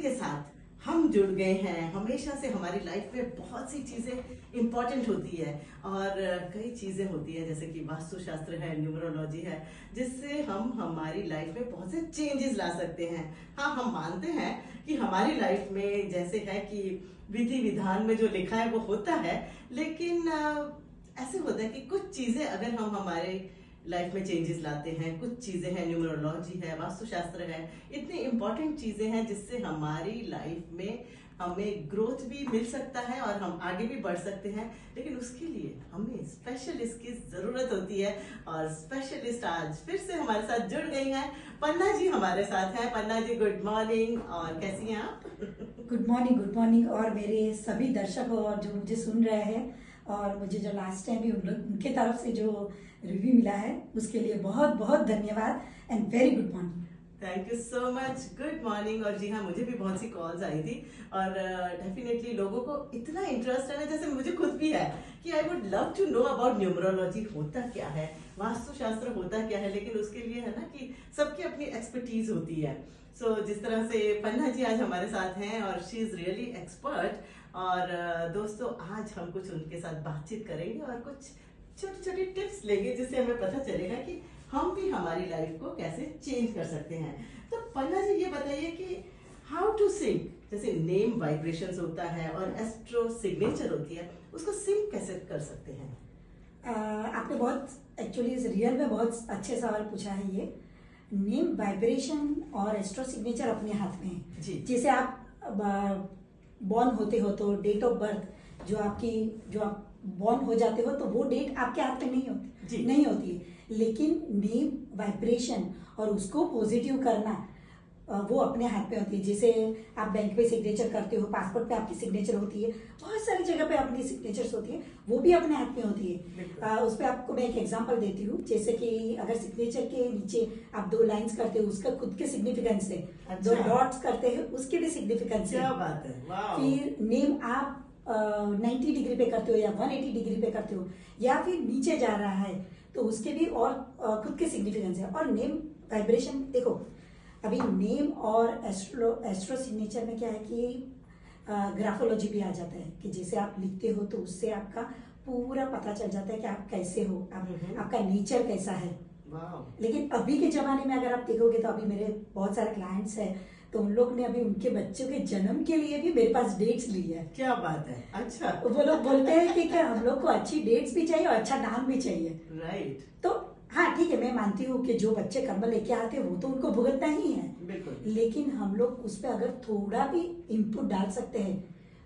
के साथ हम जुड़ गए हैं। हमेशा से हमारी लाइफ में बहुत सी चीजें इंपॉर्टेंट होती है और कई चीजें होती है जैसे कि वास्तुशास्त्र है, न्यूमरोलॉजी है, जिससे हम हमारी लाइफ में बहुत से चेंजेस ला सकते हैं। हाँ, हम मानते हैं कि हमारी लाइफ में जैसे है कि विधि विधान में जो लिखा है वो होता है, लेकिन ऐसे होता है कि कुछ चीजें अगर हम हमारे लाइफ में चेंजेस लाते हैं, कुछ चीजें हैं, न्यूमरोलॉजी है, वास्तुशास्त्र है, इतनी इंपॉर्टेंट चीजें हैं जिससे हमारी लाइफ में हमें ग्रोथ भी मिल सकता है और हम आगे भी बढ़ सकते हैं। लेकिन उसके लिए हमें स्पेशलिस्ट की जरूरत होती है और स्पेशलिस्ट आज फिर से हमारे साथ जुड़ गई हैं। पन्ना जी हमारे साथ हैं। पन्ना जी, गुड मॉर्निंग, और कैसी हैं आप? Good morning, good morning. और मेरे सभी दर्शक और जो मुझे सुन रहे हैं और मुझे जो लास्ट टाइम भी उनके तरफ से जो रिव्यू मिला है उसके लिए बहुत बहुत धन्यवाद and very good morning. Thank you so much, good morning. और जी हाँ, मुझे भी बहुत सी कॉल्स आई थी और डेफिनेटली लोगों को इतना इंटरेस्ट है ना, जैसे मुझे खुद भी है कि I would love to know about numerology, होता क्या है, वास्तुशास्त्र होता क्या है। लेकिन उसके लिए है ना कि सबकी अपनी एक्सपर्टीज होती है। सो जिस तरह से पन्ना जी आज हमारे साथ हैं और शी इज रियली एक्सपर्ट। और दोस्तों, आज हम कुछ उनके साथ बातचीत करेंगे और कुछ छोटी छोटी टिप्स लेंगे जिससे हमें पता चलेगा कि हम भी हमारी लाइफ को कैसे चेंज कर सकते हैं। तो पन्ना जी, ये बताइए कि हाउ टू सिंक, जैसे नेम वाइब्रेशंस होता है और एस्ट्रो सिग्नेचर होती है, उसको सिंक कैसे कर सकते हैं? आपने बहुत एक्चुअली रियल में बहुत अच्छे सवाल पूछा है। ये नेम वाइब्रेशन और एस्ट्रो सिग्नेचर अपने हाथ में है जी। जैसे आप बॉर्न होते हो तो डेट ऑफ बर्थ जो आप बॉर्न हो जाते हो तो वो डेट आपके हाथ में नहीं होती है, लेकिन नेम वाइब्रेशन और उसको पॉजिटिव करना वो अपने हाथ में होती है। जैसे आप बैंक पे सिग्नेचर करते हो, पासपोर्ट पे आपकी सिग्नेचर होती है, बहुत सारी जगह पे अपनी सिग्नेचर्स होती है, वो भी अपने हाथ में होती है। उस पर आपको मैं एक एग्जांपल देती हूँ। जैसे कि अगर सिग्नेचर के नीचे आप 2 लाइंस करते हो, उसका खुद के सिग्निफिकेंस है। अच्छा। 2 डॉट्स करते हैं, उसके भी सिग्निफिकेंस है। क्या बात है, वाह। फिर नेम आप 90 डिग्री पे करते हो या 180 डिग्री पे करते हो या फिर नीचे जा रहा है तो उसके भी और खुद के सिग्निफिकेंस है। और नेम वाइब्रेशन देखो, अभी नेम और एस्ट्रो सिग्नेचर में क्या है कि ग्राफोलॉजी भी आ जाता है कि जैसे आप लिखते हो तो उससे आपका पूरा पता चल जाता है कि आप कैसे हो, आपका नेचर कैसा है। लेकिन अभी के जमाने में अगर आप देखोगे तो अभी मेरे बहुत सारे क्लाइंट्स हैं तो उन लोग ने अभी उनके बच्चों के जन्म के लिए भी मेरे पास डेट्स ली है। क्या बात है, अच्छा। वो लोग बोलते हैं कि क्या हम लोग को अच्छी डेट्स भी चाहिए और अच्छा नाम भी चाहिए। राइट। तो हाँ ठीक है, मैं मानती हूँ कि जो बच्चे कर्म लेके आते हैं वो तो उनको भुगतना ही है, बिल्कुल। लेकिन हम लोग उस पर अगर थोड़ा भी इनपुट डाल सकते हैं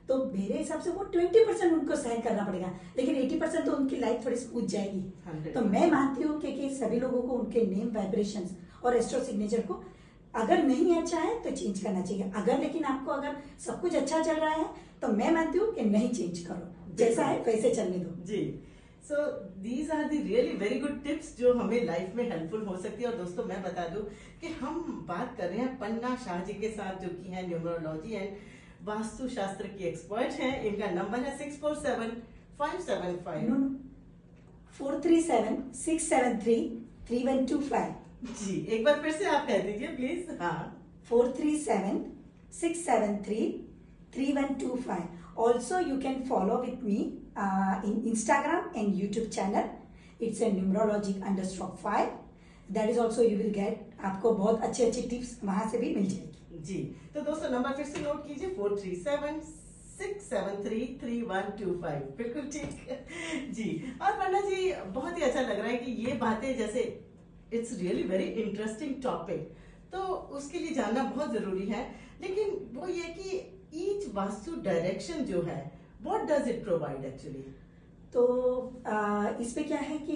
तो मेरे हिसाब से वो 20% उनको सहन करना पड़ेगा, लेकिन 80% तो उनकी लाइफ थोड़ी स्मूथ जाएगी। तो मैं मानती हूँ कि सभी लोगों को उनके नेम वाइब्रेशंस और एस्ट्रो सिग्नेचर को अगर नहीं अच्छा है तो चेंज करना चाहिए। अगर लेकिन आपको अगर सब कुछ अच्छा चल रहा है तो मैं मानती हूँ कि नहीं चेंज करो, जैसा है वैसे चलने दो जी। So these are the really very good tips जो हमें लाइफ में हेल्पफुल हो सकती है। और दोस्तों, मैं बता दूं कि हम बात कर रहे हैं पन्ना शाह जी के साथ, जो कि है न्यूमरोलॉजी एंड वास्तुशास्त्र की एक्सपर्ट हैं। इनका नंबर है 647-575 437-673-3125 जी। एक बार फिर से आप कह दीजिए प्लीज। हाँ, 437-673-3125. Also, you can follow with me in Instagram and YouTube channel. It's a numerologic_5. That is also you will get, आपको बहुत अच्छे अच्छे टिप्स वहां से भी मिल जाएगी जी। तो दोस्तों, नंबर फिर से नोट कीजिए, 437-673-3125। बिल्कुल ठीक जी। और पन्ना जी, बहुत ही अच्छा लग रहा है कि ये बातें, जैसे it's really very interesting topic, तो उसके लिए जानना बहुत जरूरी है। लेकिन वो ये कि ईच वास्तु डायरेक्शन जो है, what does it provide actually? तो इस पे क्या है कि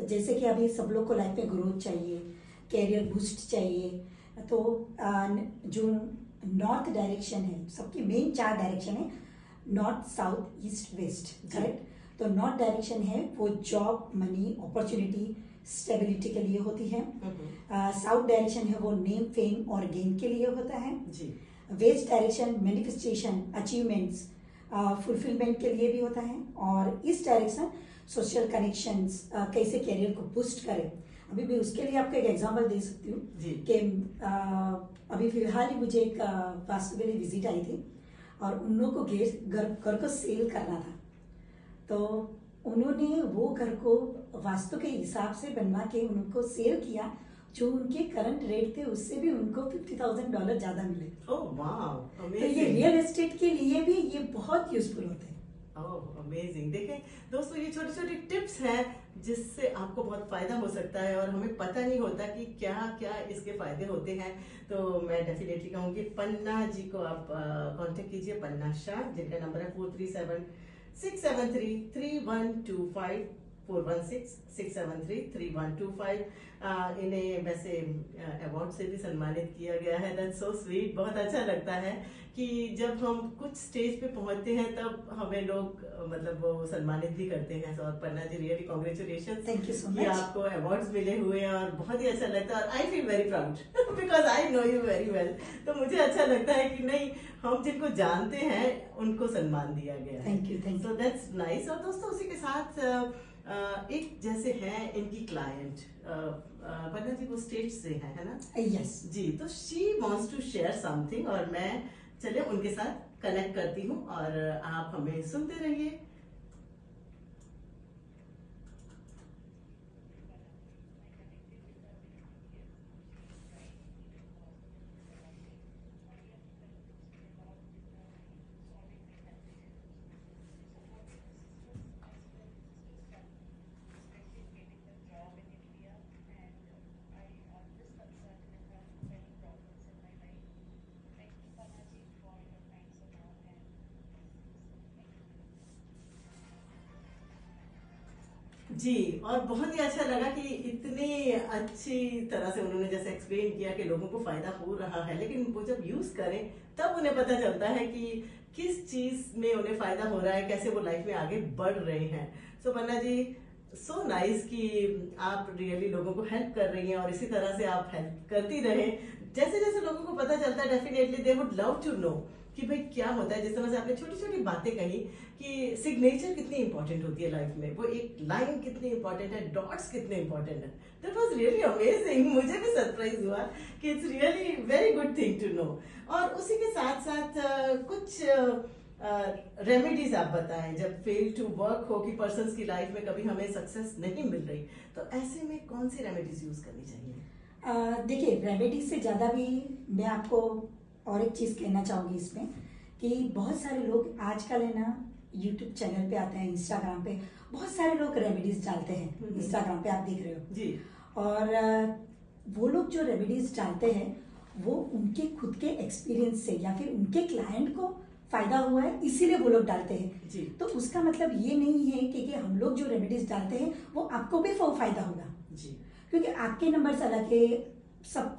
जैसे कि अभी सब लोग को लाइफ में ग्रोथ चाहिए, कैरियर बूस्ट चाहिए, तो जो नॉर्थ डायरेक्शन है, सबकी मेन 4 डायरेक्शन है, north, south, east, west, correct. तो नॉर्थ डायरेक्शन है वो जॉब, मनी, अपॉर्चुनिटी, स्टेबिलिटी के लिए होती है। साउथ डायरेक्शन है वो नेम, फेम और गेन के लिए होता है जी। West direction manifestation, achievements, fulfilment के लिए भी होता है। और ईस्ट डायरेक्शन सोशल कनेक्शंस, कैसे कैरियर को बूस्ट करें, अभी मैं उसके लिए आपको एक एग्जांपल दे सकती हूँ कि अभी फिलहाल ही मुझे एक वास्तु के लिए विजिट आई थी और उन लोगों को घर को सेल करना था। तो उन्होंने वो घर को वास्तु के हिसाब से बनवा के उनको सेल किया, जो उनके करंट रेट थे उससे भी उनको $50,000 ज्यादा मिले। ओह वाव, तो ये रियल एस्टेट के लिए भी ये बहुत यूजफुल होते हैं। ओह अमेजिंग। देखें दोस्तों, ये छोटी छोटी टिप्स हैं जिससे आपको बहुत फायदा हो सकता है और हमें पता नहीं होता कि क्या क्या इसके फायदे होते हैं। तो मैं डेफिनेटली कहूँगी पन्ना जी को आप कांटेक्ट कीजिए, पन्ना शाह, जिनका नंबर है 437-673-3125, 416-673-3125। इन्हें वैसे अवार्ड से भी सम्मानित किया गया है। That's so sweet. बहुत अच्छा लगता है कि जब हम कुछ स्टेज पे पहुंचते हैं तब हमें लोग मतलब वो सम्मानित भी करते हैं। और Panna ji, really congratulation, thank you so much. कि आपको अवार्ड्स मिले हुए हैं और बहुत ही अच्छा लगता है। और I feel very proud because I know you very well. तो मुझे अच्छा लगता है कि नहीं, हम जिनको जानते हैं उनको सम्मान दिया गया है। Thank you. So that's nice. और दोस्तों उसी के साथ एक जैसे है इनकी क्लाइंट पन्ना जी, वो स्टेट से है ना? यस जी। तो she wants to share something और मैं चलिए उनके साथ कनेक्ट करती हूँ और आप हमें सुनते रहिए। जी, और बहुत ही अच्छा लगा कि इतनी अच्छी तरह से उन्होंने जैसे एक्सप्लेन किया कि लोगों को फायदा हो रहा है, लेकिन वो जब यूज करें तब उन्हें पता चलता है कि किस चीज में उन्हें फायदा हो रहा है, कैसे वो लाइफ में आगे बढ़ रहे हैं। सो पन्ना जी, सो नाइस कि आप रियली लोगों को हेल्प कर रही हैं और इसी तरह से आप हेल्प करती रहें। जैसे जैसे लोगों को पता चलता है definitely they would love to know कि भाई क्या होता है। जिस तरह से आपने छोटी छोटी बातें कही कि सिग्नेचर कितनी इंपॉर्टेंट होती है लाइफ में, वो एक लाइन कितनी इंपॉर्टेंट है, डॉट्स कितने इंपॉर्टेंट है। That was really amazing. मुझे भी सरप्राइज हुआ कि it's really very good thing to know. और उसी के साथ साथ कुछ रेमेडीज आप बताएं, जब फेल टू वर्क हो कि पर्सन्स की लाइफ में कभी हमें सक्सेस नहीं मिल रही, तो ऐसे में कौन सी रेमेडीज यूज करनी चाहिए? देखिए, रेमेडीज से ज्यादा भी मैं आपको और एक चीज कहना चाहूंगी इसमें कि बहुत सारे लोग आजकल है ना यूट्यूब चैनल पे आते हैं, इंस्टाग्राम पे बहुत सारे लोग रेमेडीज डालते हैं। इंस्टाग्राम पे आप देख रहे हो जी। और वो लोग जो रेमेडीज डालते हैं वो उनके खुद के एक्सपीरियंस से या फिर उनके क्लाइंट को फायदा हुआ है इसीलिए वो लोग डालते हैं जी। तो उसका मतलब ये नहीं है कि हम लोग जो रेमेडीज डालते हैं वो आपको भी फायदा होगा जी। क्योंकि आपके नंबर से अलग है, सब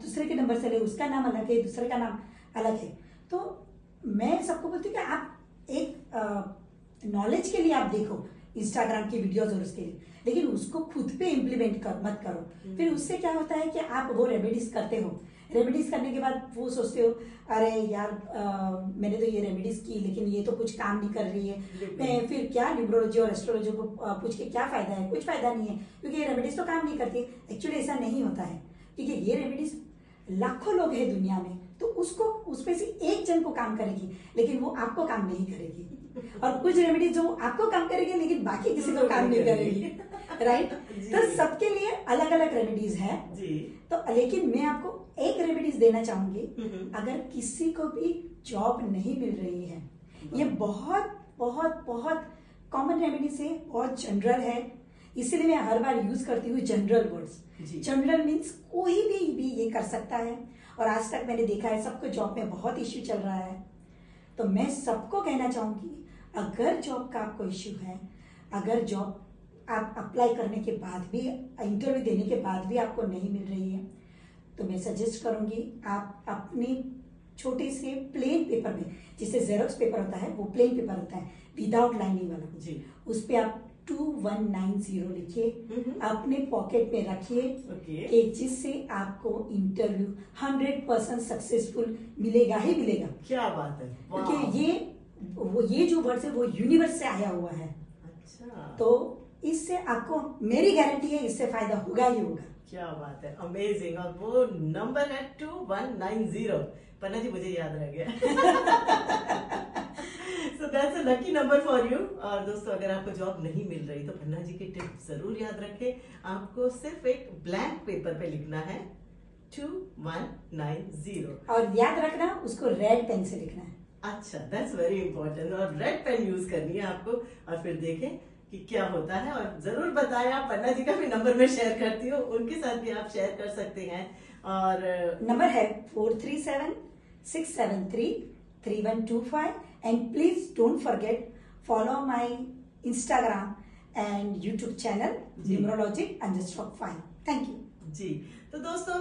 दूसरे के नंबर से अलग, उसका नाम अलग है, दूसरे का नाम अलग है। तो मैं सबको बोलती हूँ कि आप एक नॉलेज के लिए आप देखो इंस्टाग्राम की वीडियोस और उसके लिए, लेकिन उसको खुद पे इम्प्लीमेंट मत करो। फिर उससे क्या होता है कि आप वो रेमेडीज करते हो, रेमेडीज करने के बाद वो सोचते हो अरे यार मैंने तो ये रेमेडीज की लेकिन ये तो कुछ काम नहीं कर रही है, मैं फिर क्या न्यूमरोलॉजी और एस्ट्रोलॉजी को पूछ के क्या फायदा है, कुछ फायदा नहीं है क्योंकि ये रेमेडीज तो काम नहीं करती। एक्चुअली ऐसा नहीं होता है क्योंकि ये रेमेडीज लाखों लोग हैं दुनिया में, तो उसको उसमें से एक जन को काम करेगी लेकिन वो आपको काम नहीं करेगी, और कुछ रेमेडीज जो आपको काम करेगी लेकिन बाकी किसी को काम नहीं करेगी, राइट। तो सबके लिए अलग अलग रेमेडीज है जी। तो लेकिन मैं आपको एक रेमेडीज देना चाहूंगी। अगर किसी को भी जॉब नहीं मिल रही है, ये बहुत बहुत बहुत कॉमन रेमेडीज है, बहुत जनरल है, इसीलिए मैं हर बार यूज करती हूँ जनरल वर्ड्स। जनरल मीन्स कोई भी ये कर सकता है, और आज तक मैंने देखा है सबको जॉब में बहुत इश्यू चल रहा है। तो मैं सबको कहना चाहूंगी अगर जॉब का आपको इश्यू है, अगर जॉब आप अप्लाई करने के बाद भी, इंटरव्यू देने के बाद भी आपको नहीं मिल रही है, तो मैं सजेस्ट करूंगी आप अपने छोटे से प्लेन पेपर में, जिसे जेरोक्स पेपर होता है वो प्लेन पेपर होता है विदाउट लाइनिंग वाला जी, उस पे आप 2190 लिखिए, अपने पॉकेट में रखिए कि जिससे आपको इंटरव्यू 100% सक्सेसफुल मिलेगा ही मिलेगा। क्या बात है, क्योंकि ये जो वर्ड है वो यूनिवर्स से आया हुआ है। अच्छा। तो इससे आपको मेरी गारंटी है इससे फायदा होगा ही होगा। क्या बात है, अमेजिंग। और वो नंबर है 2190। पन्ना जी मुझे याद रह गया। So that's a lucky number for you। और दोस्तों अगर आपको जॉब नहीं मिल रही तो पन्ना जी की टिप जरूर याद रखें। आपको सिर्फ एक ब्लैंक पेपर पे लिखना है 2190 और याद रखना उसको रेड पेन से लिखना है। अच्छा, दैट्स वेरी इंपॉर्टेंट। और रेड पेन यूज करनी है आपको और फिर देखें कि क्या होता है। और जरूर बताएं, आप पन्ना जी का भी नंबर मैं शेयर करती हूँ, उनके साथ भी आप शेयर कर सकते हैं। और नंबर है 4376733125 and please don't forget follow my Instagram and YouTube channel numerologic_5। Thank you जी। तो दोस्तों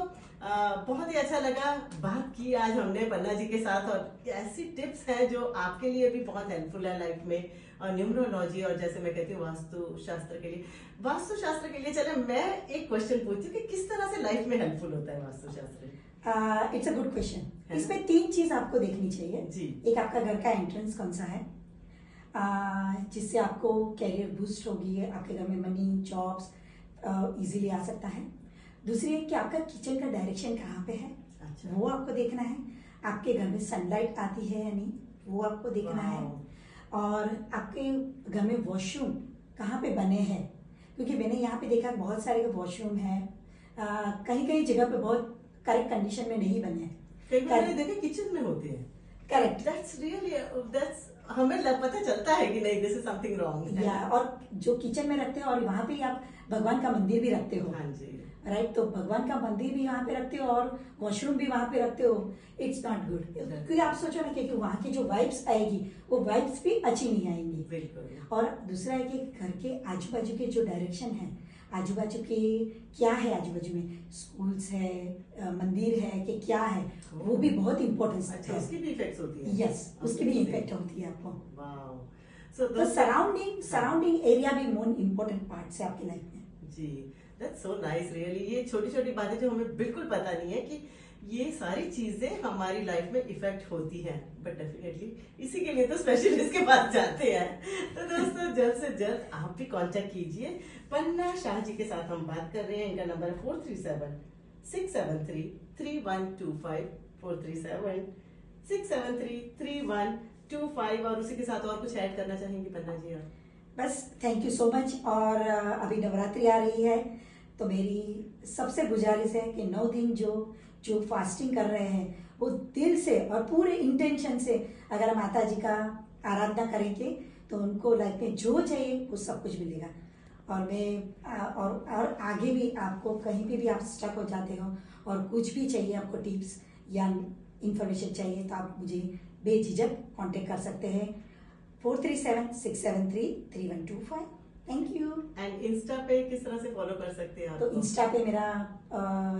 बहुत ही अच्छा लगा, बात की आज हमने पन्ना जी के साथ। और ऐसी टिप्स हैं जो आपके लिए भी बहुत हेल्पफुल है लाइफ में। और न्यूमरोलॉजी और जैसे मैं कहती हूँ वास्तुशास्त्र के लिए चले मैं एक क्वेश्चन पूछती हूँ कि किस तरह से लाइफ में हेल्पफुल होता है वास्तुशास्त्र? It's a good question. इसमें 3 चीज आपको देखनी चाहिए जी। एक आपका घर का एंट्रेंस कौन सा है, जिससे आपको कैरियर बूस्ट होगी, आपके घर में मनी जॉब्स इजीली आ सकता है। दूसरी है कि आपका किचन का डायरेक्शन कहाँ पे है। अच्छा। वो आपको देखना है। आपके घर में सनलाइट आती है या नहीं, वो आपको देखना है। और आपके घर में वॉशरूम कहाँ पे बने हैं, क्योंकि मैंने यहाँ पे देखा बहुत सारे वॉशरूम है कहीं कहीं जगह पे बहुत करेक्ट कंडीशन में नहीं बने हैं। कई बार मैंने देखा किचन में होते हैं। करेक्ट, दैट्स रियली हमें पता चलता है कि नहीं दिस इज समथिंग रॉन्ग। या और जो किचन में रखते हैं और वहाँ पे आप भगवान का मंदिर भी रखते हो। हाँ जी। राइट, तो भगवान का मंदिर भी वहाँ पे रखते हो और वॉशरूम भी वहाँ पे रखते हो, इट्स नॉट गुड। क्योंकि आप सोचो ना कि वहाँ की जो वाइब्स आएगी वो वाइब्स भी अच्छी नहीं आएंगी। बिल्कुल। और दूसरा है कि घर के आजू बाजू के जो डायरेक्शन है, आजू बाजू के क्या है, आजू बाजू में स्कूल्स है, मंदिर है कि क्या है, वो भी बहुत इम्पोर्टेंस है। अच्छा, उसकी भी इफेक्ट्स होती है। यस, उसकी भी इफेक्ट होती है आपको। वाओ। तो सराउंडिंग एरिया भी मोर इम्पोर्टेंट पार्ट है आपकी लाइफ में। जी, दैट्स सो नाइस रियली। ये छोटी छोटी बातें जो हमें बिल्कुल पता नहीं है कि ये सारी चीजें हमारी लाइफ में इफेक्ट होती हैं, बट डेफिनेटली इसी के लिए तो स्पेशलिस्ट के पास जाते हैं। तो दोस्तों जल्द से जल्द आप भी कांटेक्ट कीजिए। पन्ना शाह जी के साथ हम बात कर रहे हैं। इनका नंबर है 4376733125 437-673-3125। और उसी के साथ और कुछ ऐड करना चाहेंगे पन्ना जी आप? बस थैंक यू सो मच। और अभी नवरात्रि आ रही है तो मेरी सबसे गुजारिश है कि 9 दिन जो फास्टिंग कर रहे हैं वो दिल से और पूरे इंटेंशन से अगर माता जी का आराधना करेंगे तो उनको लाइफ में जो चाहिए वो सब कुछ मिलेगा। और मैं और आगे भी आपको कहीं पे भी आप स्टक हो जाते हो और कुछ भी चाहिए आपको टिप्स या इंफॉर्मेशन चाहिए तो आप मुझे बेझिझक कांटेक्ट कर सकते हैं 437-673-3125। Thank you. एंड इंस्टा पे किस तरह से फॉलो कर सकते हैं आप? तो इंस्टा पे मेरा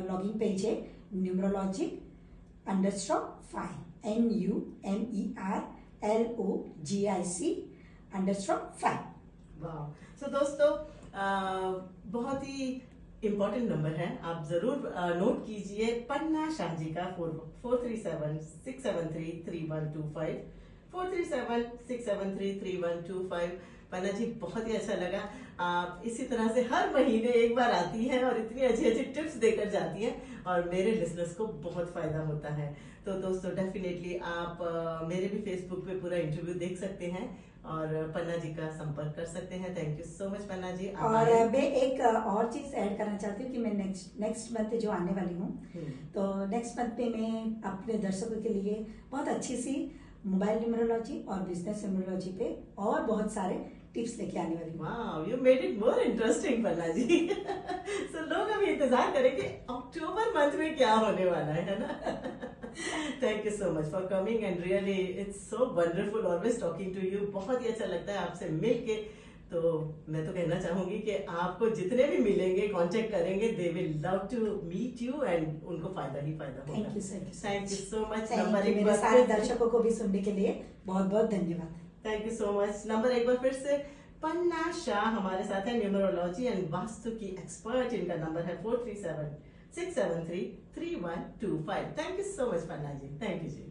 लॉगिन पेज है numerologic_5 NUMERLOGIC_5। वाह। सो दोस्तों बहुत ही इम्पोर्टेंट नंबर है, आप जरूर नोट कीजिए। पन्ना शाह जी का 437-673-3125 437-673-3125। पन्ना जी बहुत ही अच्छा लगा, आप इसी तरह से हर महीने एक बार आती हैं और इतनी अच्छी अच्छी टिप्स देकर जाती हैं और मेरे लिसनर्स को बहुत फायदा होता है। तो दोस्तों डेफिनेटली आप मेरे भी फेसबुक पे पूरा इंटरव्यू देख सकते हैं और पन्ना जी का संपर्क कर सकते हैं। Thank you so much Panna जी। और मैं एक और चीज ऐड करना चाहती हूँ कि मैं नेक्स्ट मंथ जो आने वाली हूँ तो नेक्स्ट मंथ पे मैं अपने दर्शकों के लिए बहुत अच्छी सी मोबाइल न्यूमरोलॉजी और बिजनेस न्यूमरोलॉजी पे और बहुत सारे टिप्स लेके आने वाली हूँ। Wow, you made it more interesting Panna ji. So लोग अभी इंतजार करेंगे अक्टूबर मंथ में क्या होने वाला है ना। Thank you so much for coming and really it's so wonderful always talking to you. बहुत ही अच्छा लगता है आपसे मिलके। तो मैं तो कहना चाहूंगी कि आपको जितने भी मिलेंगे कांटेक्ट करेंगे they will love to meet you and उनको फायदा ही फायदा होगा। Thank you so much. Number एक बार सारे दर्शकों को भी सुनने के लिए बहुत बहुत धन्यवाद। Thank you so much. Number एक बार फिर से, पन्ना शाह हमारे साथ है, न्यूमरोलॉजी एंड वास्तु की एक्सपर्ट। इनका नंबर है 437-673-3125। Thank you so much Panna ji. Thank you ji.